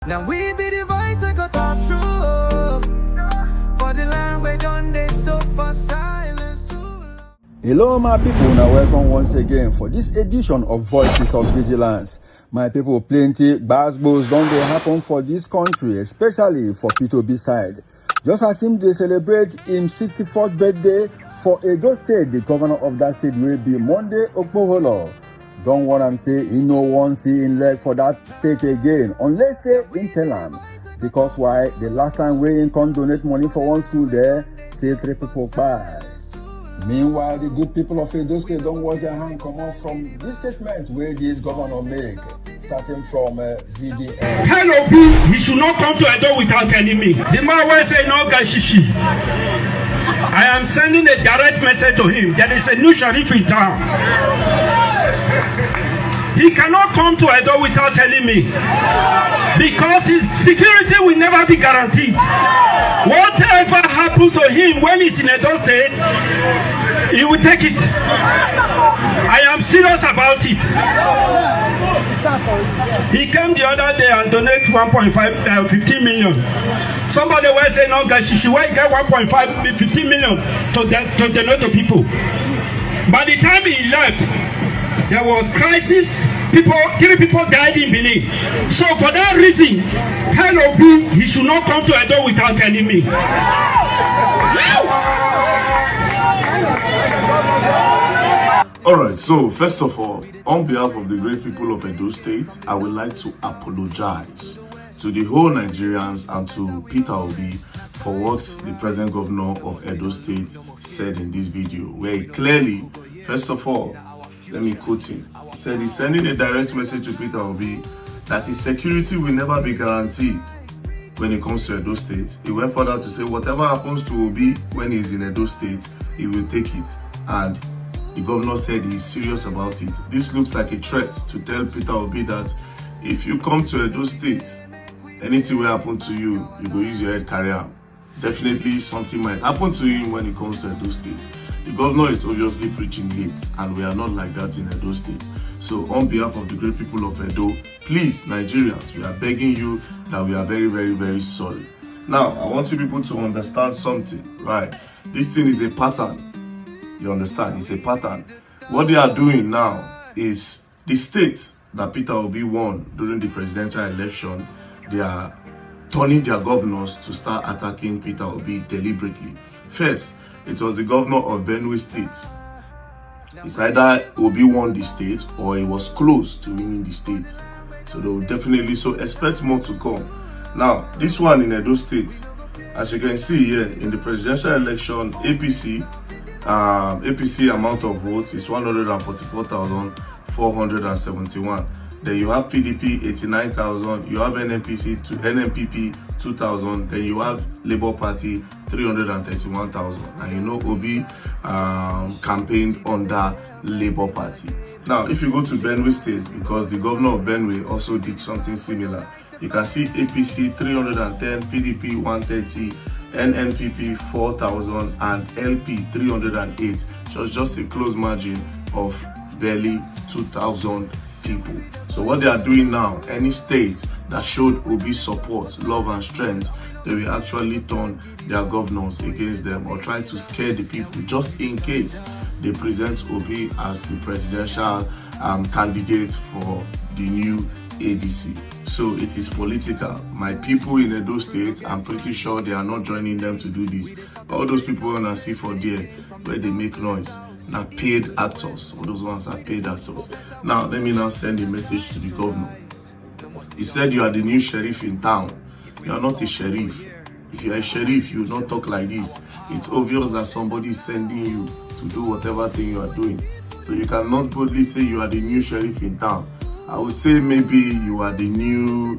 Now we be the voice that got talk true. For the land we done they so for silence too. Hello my people, now welcome once again for this edition of Voices of Vigilance. My people, plenty basketballs don't they happen for this country, especially for Peter Obi side. Just as him they celebrate his 64th birthday for Edo State, the governor of that state will be Monday Okpebholo. Don't want him say he no one see in leg for that state again, unless say in tell him. Because why? The last time we can donate money for one school there, say 3 people buy. Meanwhile, the good people of Edo State don't wash their hand come off from this statement where this governor make, starting from VDM. Tell Obi he should not come to Edo without telling me. The man will say no gashishi. I am sending a direct message to him. There is a new sheriff in town. He cannot come to Edo without telling me, because his security will never be guaranteed. Whatever happens to him when he's in Edo State, he will take it. I am serious about it. He came the other day and donated 15 million. Somebody will say, no, Gashishi, why you get 15 million to donate to people? By the time he left, there was crisis. 3 people died in Benin. So for that reason, tell Obi he should not come to Edo without telling me. Alright, so first of all, on behalf of the great people of Edo State, I would like to apologize to the whole Nigerians and to Peter Obi for what the present governor of Edo State said in this video, where he clearly, first of all, let me quote him. He said he's sending a direct message to Peter Obi that his security will never be guaranteed when it comes to Edo State. He went further to say whatever happens to Obi when he's in Edo State, he will take it. And the governor said he's serious about it. This looks like a threat to tell Peter Obi that if you come to Edo State, anything will happen to you, you go use your head carry out. Definitely something might happen to him when it comes to Edo State. The governor is obviously preaching hate, and we are not like that in Edo State. So on behalf of the great people of Edo, please, Nigerians, we are begging you that we are very, very, very sorry. Now, I want you people to understand something, right? This thing is a pattern. You understand? It's a pattern. What they are doing now is the state that Peter Obi won during the presidential election, they are turning their governors to start attacking Peter Obi deliberately. First, it was the governor of Benue State. It's either Obi won the state or he was close to winning the state. So they will definitely expect more to come. Now, this one in Edo State, as you can see here in the presidential election, APC amount of votes is 144,471. Then you have PDP 89,000, you have NNPP 2,000, then you have Labour Party 331,000. And you know Obi campaigned under Labour Party. Now, if you go to Benue State, because the governor of Benue also did something similar, you can see APC 310, PDP 130, NNPP 4,000, and LP 308. Just a close margin of barely 2,000 people. So what they are doing now, any state that showed Obi support, love and strength, they will actually turn their governors against them or try to scare the people just in case they present Obi as the presidential candidate for the new ADC. So it is political. My people in Edo State, I'm pretty sure they are not joining them to do this. All those people wanna see for there where they make noise. Now paid actors, all those ones are paid actors. Now let me now send a message to the governor. He said you are the new sheriff in town. You are not a sheriff. If you are a sheriff, you will not talk like this. It's obvious that somebody is sending you to do whatever thing you are doing. So you cannot boldly say you are the new sheriff in town. I would say maybe you are the new,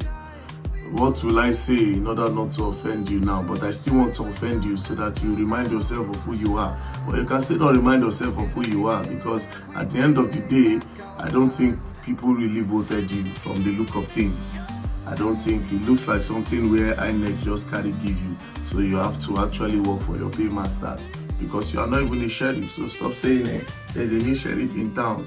what will I say in order not to offend you now, but I still want to offend you so that you remind yourself of who you are. But you can still not remind yourself of who you are, because at the end of the day, I don't think people really voted you from the look of things. I don't think it looks like something where INEC just carry give you. So you have to actually work for your paymasters, because you are not even a sheriff. So stop saying there's a new sheriff in town.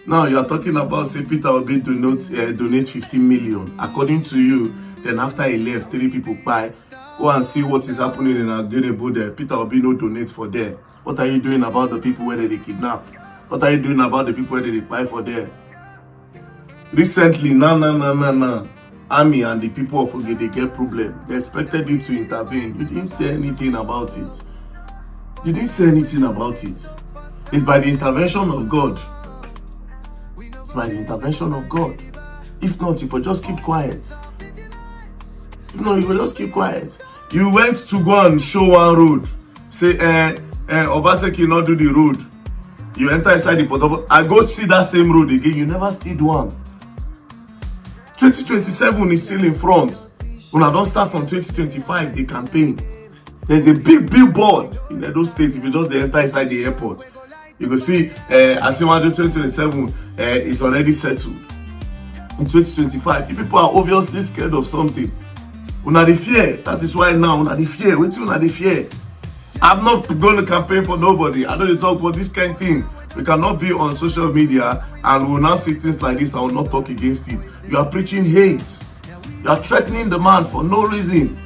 Now you are talking about say Peter Obi donate 15 million. According to you, then after he left, 3 people buy. Go and see what is happening in Agderebo there. Peter Obi no donate for there. What are you doing about the people where they kidnap? What are you doing about the people where they buy for there? Recently, Army and the people of Oge, they get problem. They expected you to intervene. You didn't say anything about it. You didn't say anything about it. It's by the intervention of God. It's by the intervention of God. If not, you will just keep quiet. No, you will just keep quiet. You went to go and show one road. Say, Obaseki not do the road. You enter inside the portable. I go see that same road again. You never still do one. 2027 is still in front. When I don't start from 2025, the campaign. There's a big billboard in Edo State. If you just enter inside the airport, you will see Asiwaju 2027 is already settled. In 2025, if people are obviously scared of something, una dey fear. That is why now una dey fear. Wetin una dey fear? I'm not going to campaign for nobody. I know they talk about this kind of thing. We cannot be on social media and we will now see things like this. I will not talk against it. You are preaching hate. You are threatening the man for no reason.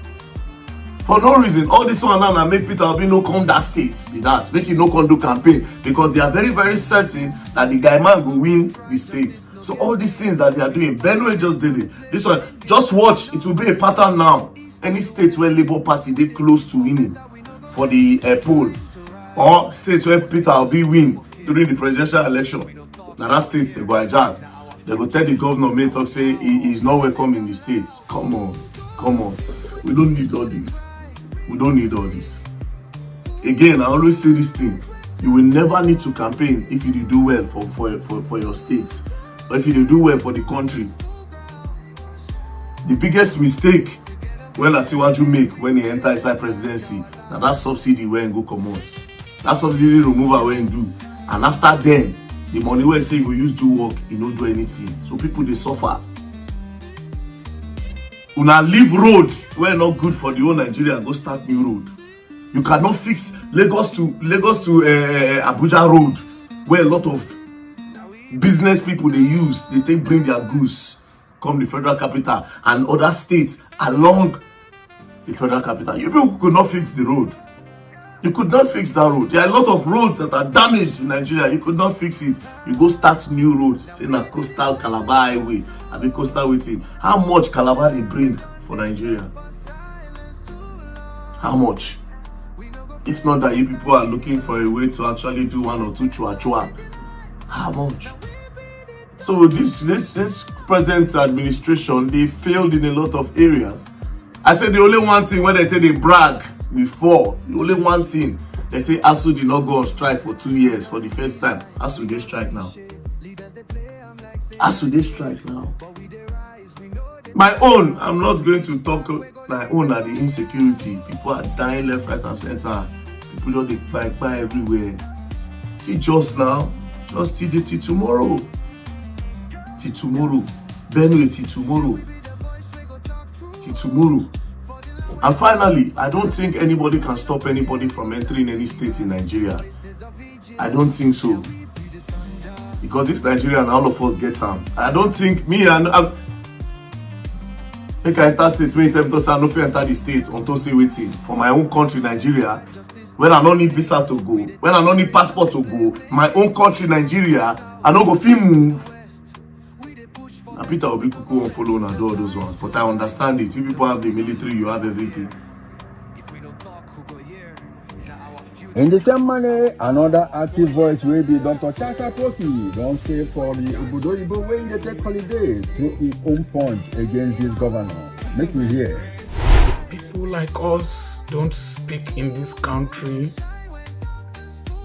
For no reason. All this one now make Peter Obi no come that state. Be that. Make him no come do campaign. Because they are very, very certain that the guy man will win the state. So all these things that they are doing, Benue just did it. This one, just watch. It will be a pattern now. Any state where Labour Party they close to winning for the poll, or states where Peter Obi win during the presidential election, now that states they go adjust. They go tell the governor, may talk say he is not welcome in the states. Come on. We don't need all this. We don't need all this. Again, I always say this thing. You will never need to campaign if you do well for your states, or if you do well for the country. The biggest mistake when Asiwaju make when he enter inside presidency, now that subsidy when go come out. That subsidy removal when do. And after then, the money where say you use do work, you don't do anything. So people they suffer. Una leave road where not good for the whole Nigeria, go start new road. You cannot fix Lagos to Abuja road, where a lot of business people they use, they take bring their goods come the federal capital and other states along the federal capital. You people could not fix the road. You could not fix that road. There are a lot of roads that are damaged in Nigeria. You could not fix it. You go start new roads. Say na coastal Calabar highway. I mean coastal waiting. How much Calabar they bring for Nigeria? How much? If not that you people are looking for a way to actually do 1 or 2 chua. How much? So this present administration, they failed in a lot of areas. I said the only one thing when they say they brag before, the only one thing, they say ASU did not go on strike for 2 years for the first time. ASU they strike now. ASU they strike now. My own, I'm not going to talk my own at the insecurity. People are dying left, right, and center. People just buy everywhere. See just now, just till tomorrow. Till tomorrow. Benue till tomorrow. Till tomorrow. And finally, I don't think anybody can stop anybody from entering any state in Nigeria. I don't think so. Because this Nigeria and all of us get harmed. I don't think me and make I enter states many times because I no fit enter the states until say waiting for my own country, Nigeria. When I don't need visa to go, when I don't need passport to go, my own country, Nigeria, I don't go fit move. And Peter Obi could go and follow and do all those ones. But I understand it. You people have the military, you have everything. In the same manner, another active voice will be Dr. Chasa Toki. Don't say for the Obodo way they take holiday through his own point against this governor. Make me hear. People like us don't speak in this country.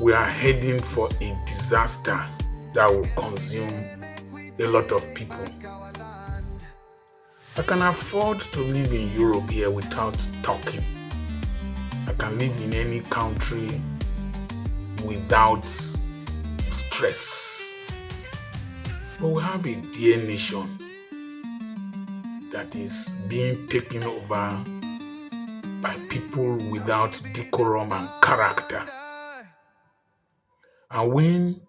We are heading for a disaster that will consume a lot of people. I can afford to live in Europe here without talking. I can live in any country without stress. But we have a dear nation that is being taken over by people without decorum and character. And when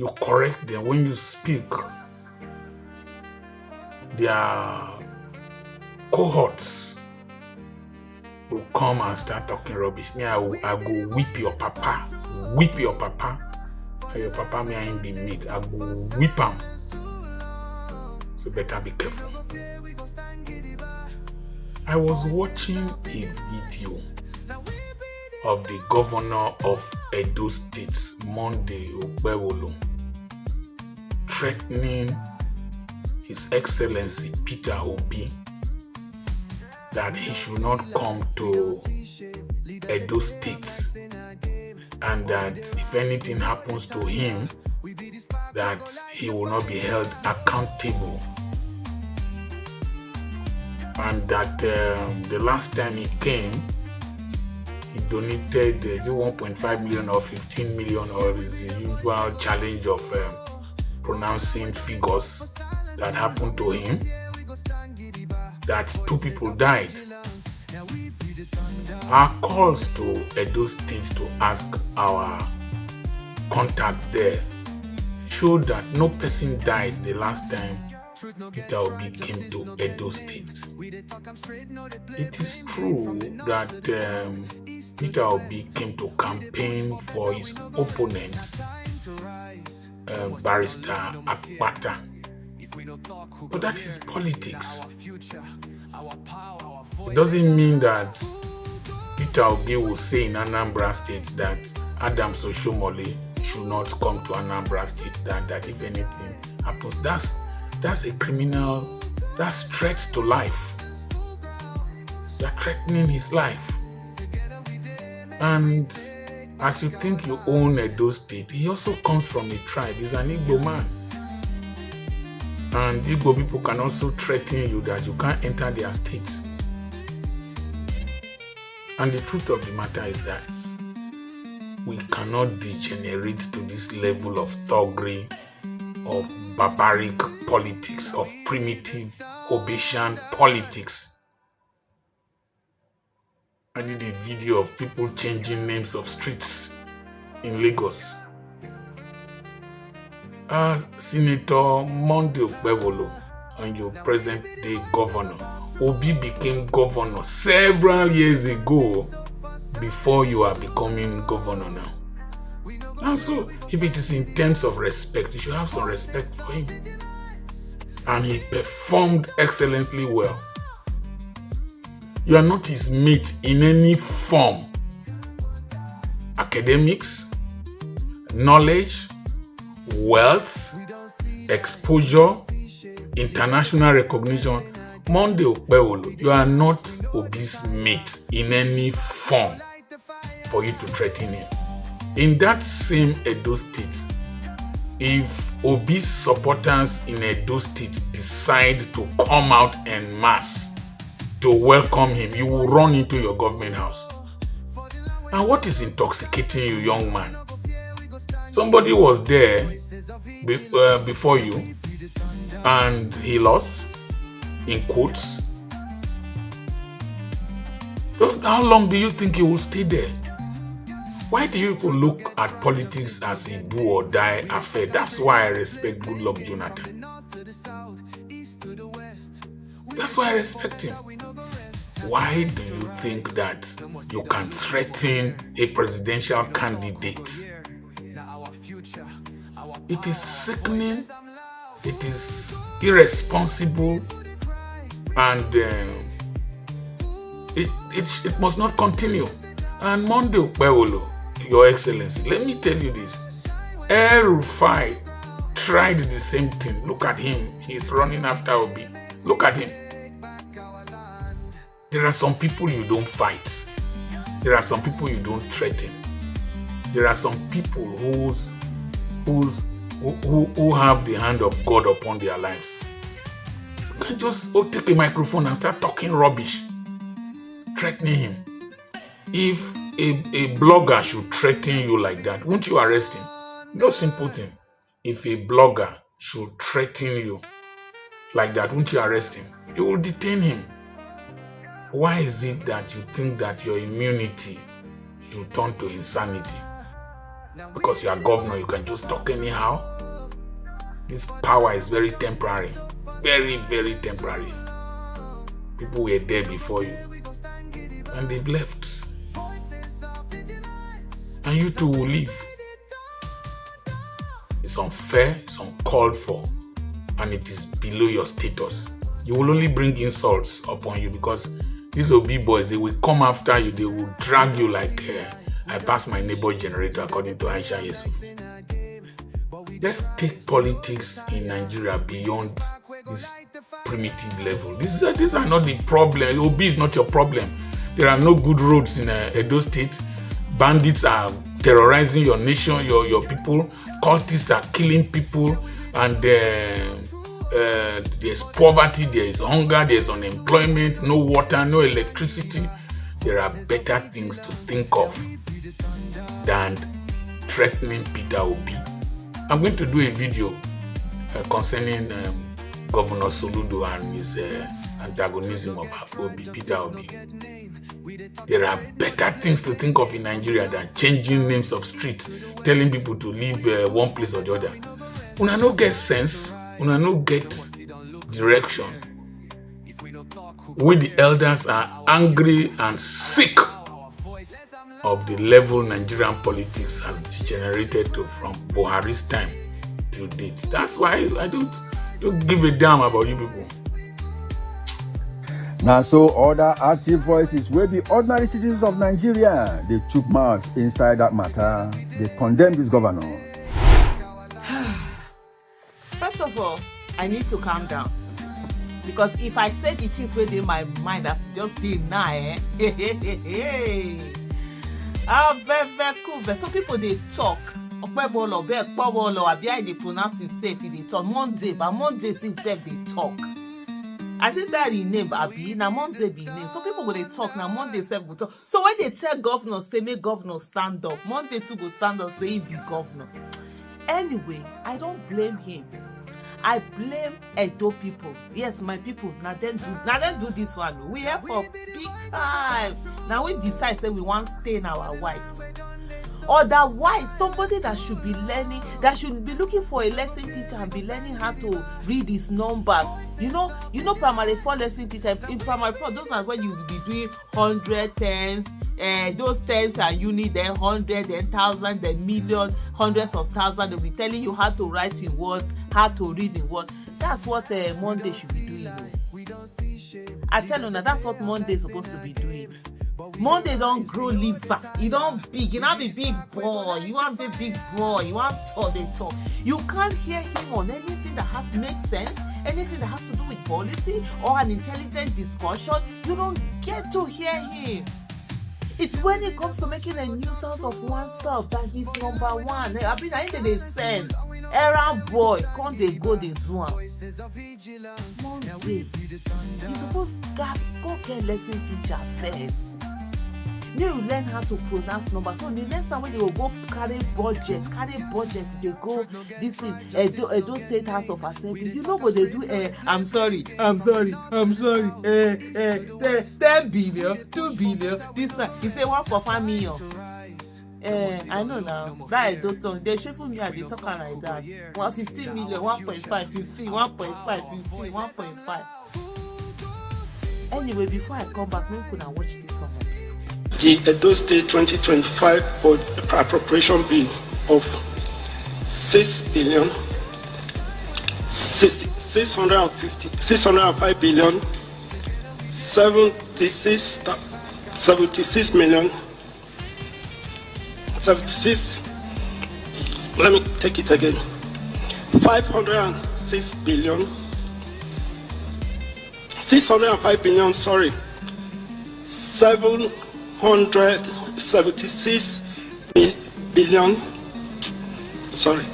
you correct them. When you speak, their cohorts will come and start talking rubbish. Me, I go whip your papa. And your papa may ain't be meat. I go whip him. So better be careful. I was watching a video of the governor of Edo State, Monday Okpebholo, threatening His Excellency Peter Obi that he should not come to Edo State, and that if anything happens to him, that he will not be held accountable. And that the last time he came, he donated 1.5 million or 15 million, or the usual challenge of pronouncing figures that happened to him, that 2 people died. Our calls to Edo State to ask our contacts there showed that no person died the last time Peter Obi came to Edo State. It is true that Peter Obi came to campaign for his opponent, Barrister Akpata. But that is politics. It doesn't mean that Peter Obi will say in Anambra State that Adams Oshomole should not come to Anambra State, that if anything happens, that's a criminal, that's threat to life. They're threatening his life. And as you think you own Edo State, he also comes from a tribe. He's an Igbo man. And Igbo people can also threaten you that you can't enter their states. And the truth of the matter is that we cannot degenerate to this level of thuggery, of barbaric politics, of primitive Obesian politics. I did a video of people changing names of streets in Lagos. Senator Monday Okpebholo and your present day governor, Obi became governor several years ago before you are becoming governor now. And so, if it is in terms of respect, you should have some respect for him. And he performed excellently well. You are not his mate in any form. Academics, knowledge, wealth, exposure, international recognition. Monday Okpebholo, you are not Obi's mate in any form for you to threaten him. In that same Edo State, if Obi's supporters in Edo State decide to come out en masse to welcome him, you will run into your government house. And what is intoxicating you, young man? Somebody was there before you and he lost, in quotes. How long do you think he will stay there? Why do you people look at politics as a do or die affair? That's why I respect Goodluck Jonathan. That's why I respect him. Why do you think that you can threaten a presidential candidate? It is sickening, it is irresponsible, and it must not continue. And Monday Okpebholo, Your Excellency, let me tell you this. El-Rufai tried the same thing. Look at him. He's running after Obi. Look at him. There are some people you don't fight. There are some people you don't threaten. There are some people who have the hand of God upon their lives. You can't just take a microphone and start talking rubbish, threatening him. If a blogger should threaten you like that, won't you arrest him? No simple thing. If a blogger should threaten you like that, won't you arrest him? You will detain him. Why is it that you think that your immunity should turn to insanity? Because you are governor, you can just talk anyhow. This power is very temporary. Very, very temporary. People were there before you. And they've left. And you too will leave. It's unfair, it's uncalled for, and it is below your status. You will only bring insults upon you because these Obi boys, they will come after you, they will drag you like I passed my neighbor generator, according to Aisha Yusufu. Let's take politics in Nigeria beyond this primitive level. These are not the problem. Obi is not your problem. There are no good roads in Edo State. Bandits are terrorizing your nation, your people. Cultists are killing people, and there's poverty, there is hunger, there's unemployment, no water, no electricity. There are better things to think of than threatening Peter Obi. I'm going to do a video concerning Governor Soludo and his antagonism of Peter Obi. There are better things to think of in Nigeria than changing names of streets, telling people to leave one place or the other. Una no get sense, una no get direction. We the elders are angry and sick of the level Nigerian politics has degenerated to from Buhari's time to date. That's why I don't give a damn about you people. Now, so other active voices will be ordinary citizens of Nigeria. They took mouth inside that matter. They condemn this governor. First of all, I need to calm down. Because if I say the things within my mind, that's just deny. Very cool. So people, they talk. Okpebholo, Abia, they pronounce it safe. They talk. Monday, but Monday things they talk. I think that in name Abi, na Monday be name. So people go they talk, na Monday self go talk. So when they tell governor, say make governor stand up, Monday too go stand up, say he be governor. Anyway, I don't blame him. I blame Edo people. Yes, my people. Now then do this one. We here for big time. Now we decide say we want to stain our whites. Otherwise, somebody that should be learning, that should be looking for a lesson teacher and be learning how to read his numbers. You know, primary 4 lesson teacher. In primary 4, those are when you will be doing 100 tens, those tens are unit, then 100, then 1,000, then million, hundreds of thousands. They'll be telling you how to write in words, how to read in words. That's what Monday should be doing. I tell you now, that's what Monday is supposed to be doing. Monday don't grow liver. You don't big. You not be big boy. You want the big boy. You want talk. They talk. You can't hear him on anything that has make sense, anything that has to do with policy or an intelligent discussion. You don't get to hear him. It's when it comes to making a nuisance of oneself that he's number one. I mean, I think they send errand boy. Can't they go they do am? Monday, you supposed to go get lesson teacher first. You learn how to pronounce numbers. So the next time when you go carry budget, they go this thing, Edo State House of Assembly. You know what they do? I'm sorry. 10 billion, 2 billion, this one. You say 1.5 million. I know now. That Edo tongue. They shuffle me and they talk like that. 15 million, 1.5, 15, 1.5, 15, 1.5. Anyway, before I come back, maybe we can watch this one. The Edo State 2025 appropriation bill of 605 billion 76 million. Let me take it again. 506 billion 605 billion. Sorry, 776 billion. Sorry,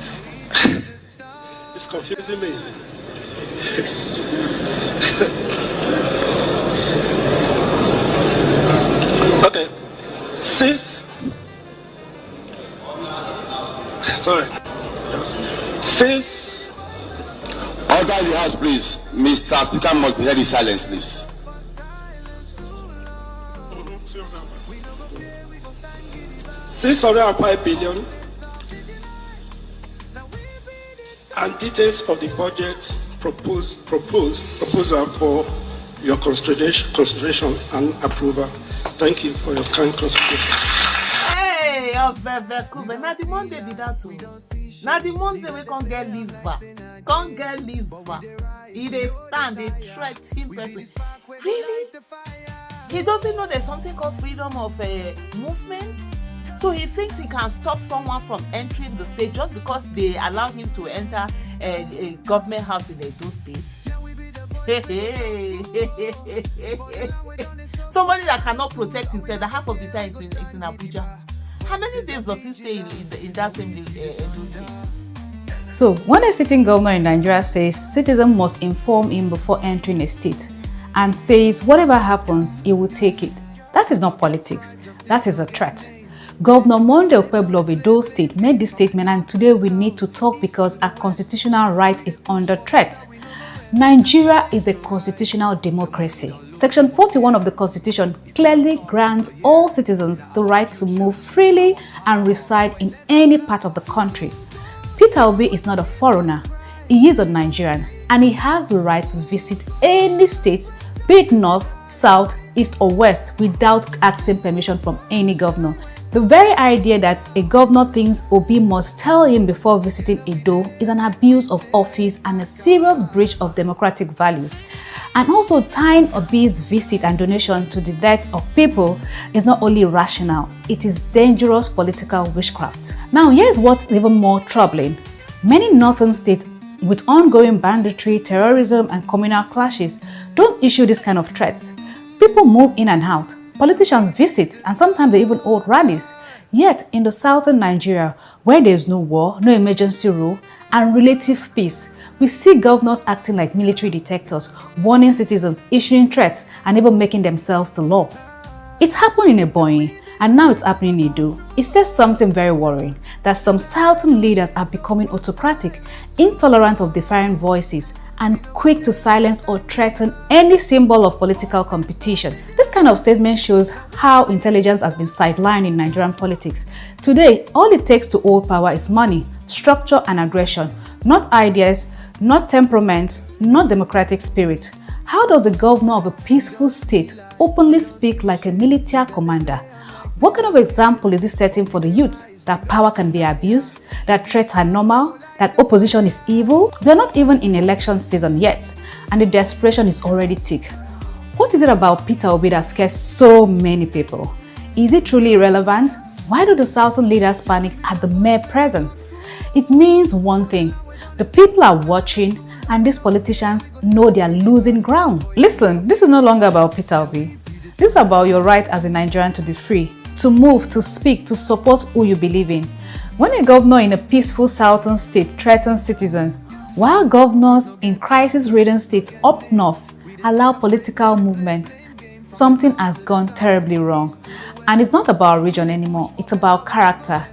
it's confusing me. Okay, Since order the house, please. Mr. Speaker must be heard in silence, please. 605 billion and details of the budget proposal for your consideration and approval. Thank you for your kind consideration. Hey, Okpebholo. Now the Monday be that too. Now the Monday we can't get liver. He dey stand, they threaten person. Really? He doesn't know there's something called freedom of movement. So he thinks he can stop someone from entering the state just because they allow him to enter a government house in Edo State. Somebody that cannot protect himself, that half of the time is in Abuja. How many days does he stay in that same Edo State? So, when a sitting governor in Nigeria says citizens must inform him before entering a state and says whatever happens, he will take it, that is not politics, that is a threat. Governor Monday Okpebholo of Edo State made this statement, and today we need to talk because our constitutional right is under threat. Nigeria is a constitutional democracy. Section 41 of the Constitution clearly grants all citizens the right to move freely and reside in any part of the country. Peter Obi is not a foreigner, he is a Nigerian, and he has the right to visit any state, be it north, south, east or west, without asking permission from any governor. The very idea that a governor thinks Obi must tell him before visiting Edo is an abuse of office and a serious breach of democratic values. And also tying Obi's visit and donation to the death of people is not only irrational, it is dangerous political witchcraft. Now here's what's even more troubling. Many northern states with ongoing banditry, terrorism and communal clashes don't issue this kind of threats. People move in and out. Politicians visit and sometimes they even hold rallies. Yet in the southern Nigeria, where there is no war, no emergency rule, and relative peace, we see governors acting like military detectives, warning citizens, issuing threats, and even making themselves the law. It's happened in Ebonyi, and now it's happening in Edo. It says something very worrying, that some southern leaders are becoming autocratic, intolerant of different voices, and quick to silence or threaten any symbol of political competition. This kind of statement shows how intelligence has been sidelined in Nigerian politics. Today, all it takes to hold power is money, structure and aggression, not ideas, not temperament, not democratic spirit. How does the governor of a peaceful state openly speak like a military commander? What kind of example is this setting for the youth? That power can be abused, that threats are normal, that opposition is evil? We are not even in election season yet, and the desperation is already thick. What is it about Peter Obi that scares so many people? Is it truly irrelevant? Why do the southern leaders panic at the mere presence? It means one thing: the people are watching, and these politicians know they are losing ground. Listen, this is no longer about Peter Obi. This is about your right as a Nigerian to be free, to move, to speak, to support who you believe in. When a governor in a peaceful southern state threatens citizens, while governors in crisis-ridden states up north allow political movement, something has gone terribly wrong. And it's not about region anymore, it's about character.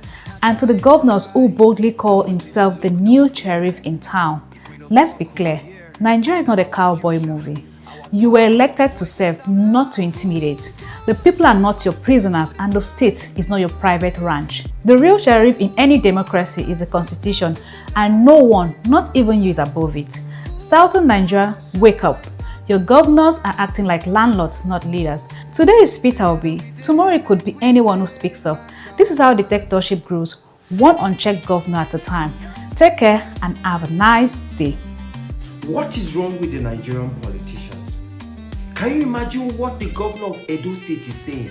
And to the governors who boldly call himself the new sheriff in town, let's be clear, Nigeria is not a cowboy movie. You were elected to serve, not to intimidate. The people are not your prisoners, and the state is not your private ranch. The real sheriff in any democracy is the constitution, and no one, not even you, is above it. Southern Nigeria, wake up. Your governors are acting like landlords, not leaders. Today is Peter Obi. Tomorrow it could be anyone who speaks up. This is how dictatorship grows, one unchecked governor at a time. Take care and have a nice day. What is wrong with the Nigerian politicians? Can you imagine what the governor of Edo State is saying?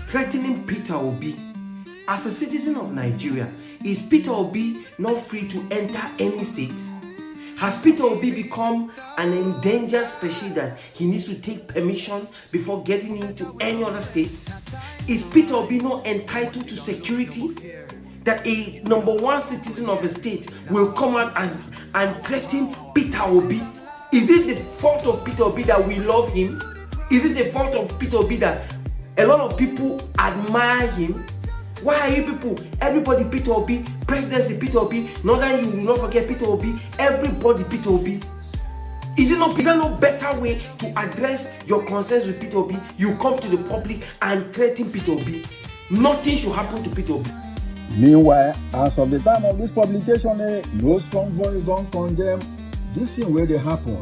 Threatening Peter Obi. As a citizen of Nigeria, is Peter Obi not free to enter any state? Has Peter Obi become an endangered species that he needs to take permission before getting into any other state? Is Peter Obi not entitled to security? That a number one citizen of a state will come out and threaten Peter Obi? Is it the fault of Peter Obi that we love him? Is it the fault of Peter Obi that a lot of people admire him? Why are you people, everybody Peter Obi, presidency Peter Obi, not that you will not forget Peter Obi, everybody Peter Obi? Is there no better way to address your concerns with Peter Obi? You come to the public and threaten Peter Obi. Nothing should happen to Peter Obi. Meanwhile, as of the time of this publication, no strong voice don't condemn this thing where they happen.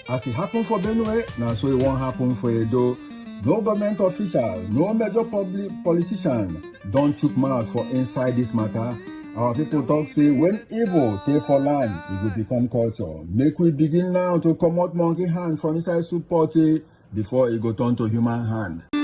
As it happened for Benue, now so it won't happen for Edo. No government official, no major public politician don't chook mouth for inside this matter. Our people talk say when evil take for land, it will become culture. Make we begin now to come out monkey hand from inside soup pot before it go turn to human hand.